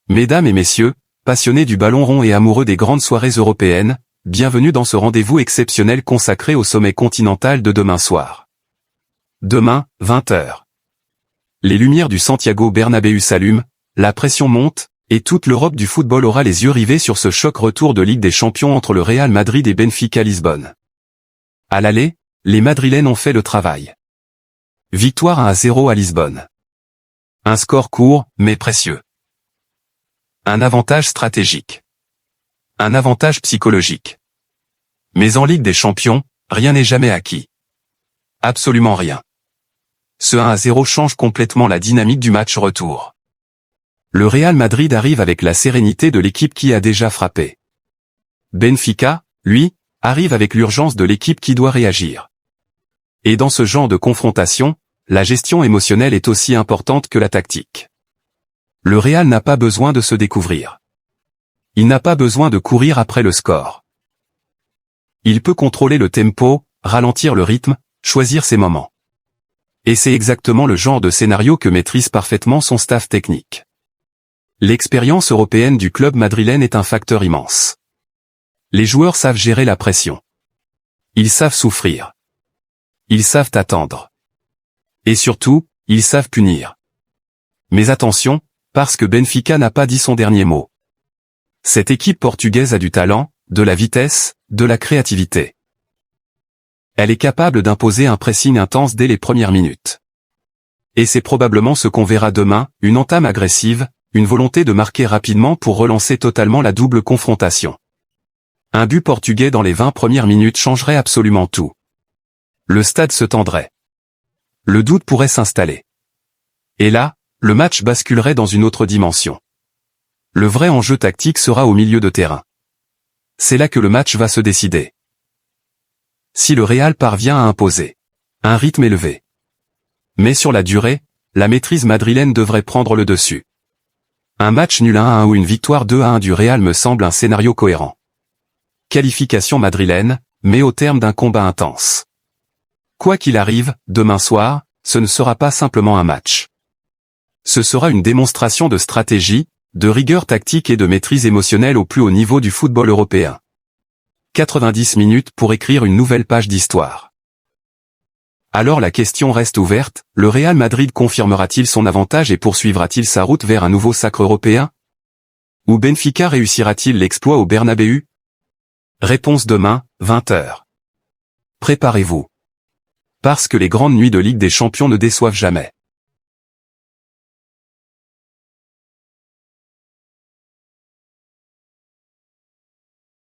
Mesdames et messieurs, passionnés du ballon rond et amoureux des grandes soirées européennes, bienvenue dans ce rendez-vous exceptionnel consacré au sommet continental de demain soir. Demain, 20h. Les lumières du Santiago Bernabéu s'allument, la pression monte, et toute l'Europe du football aura les yeux rivés sur ce choc retour de Ligue des Champions entre le Real Madrid et Benfica Lisbonne. À l'aller, les Madrilènes ont fait le travail. Victoire 1-0 à Lisbonne. Un score court, mais précieux. Un avantage stratégique. Un avantage psychologique. Mais en Ligue des Champions, rien n'est jamais acquis. Absolument rien. Ce 1-0 change complètement la dynamique du match retour. Le Real Madrid arrive avec la sérénité de l'équipe qui a déjà frappé. Benfica, lui, arrive avec l'urgence de l'équipe qui doit réagir. Et dans ce genre de confrontation, la gestion émotionnelle est aussi importante que la tactique. Le Real n'a pas besoin de se découvrir. Il n'a pas besoin de courir après le score. Il peut contrôler le tempo, ralentir le rythme, choisir ses moments. Et c'est exactement le genre de scénario que maîtrise parfaitement son staff technique. L'expérience européenne du club madrilène est un facteur immense. Les joueurs savent gérer la pression. Ils savent souffrir. Ils savent attendre. Et surtout, ils savent punir. Mais attention, parce que Benfica n'a pas dit son dernier mot. Cette équipe portugaise a du talent, de la vitesse, de la créativité. Elle est capable d'imposer un pressing intense dès les premières minutes. Et c'est probablement ce qu'on verra demain, une entame agressive, une volonté de marquer rapidement pour relancer totalement la double confrontation. Un but portugais dans les 20 premières minutes changerait absolument tout. Le stade se tendrait. Le doute pourrait s'installer. Et là, le match basculerait dans une autre dimension. Le vrai enjeu tactique sera au milieu de terrain. C'est là que le match va se décider. Si le Real parvient à imposer un rythme élevé. Mais sur la durée, la maîtrise madrilène devrait prendre le dessus. Un match nul 1-1 ou une victoire 2-1 du Real me semble un scénario cohérent. Qualification madrilène, mais au terme d'un combat intense. Quoi qu'il arrive, demain soir, ce ne sera pas simplement un match. Ce sera une démonstration de stratégie, de rigueur tactique et de maîtrise émotionnelle au plus haut niveau du football européen. 90 minutes pour écrire une nouvelle page d'histoire. Alors la question reste ouverte, le Real Madrid confirmera-t-il son avantage et poursuivra-t-il sa route vers un nouveau sacre européen? Ou Benfica réussira-t-il l'exploit au Bernabéu? Réponse demain, 20h. Préparez-vous. Parce que les grandes nuits de Ligue des Champions ne déçoivent jamais.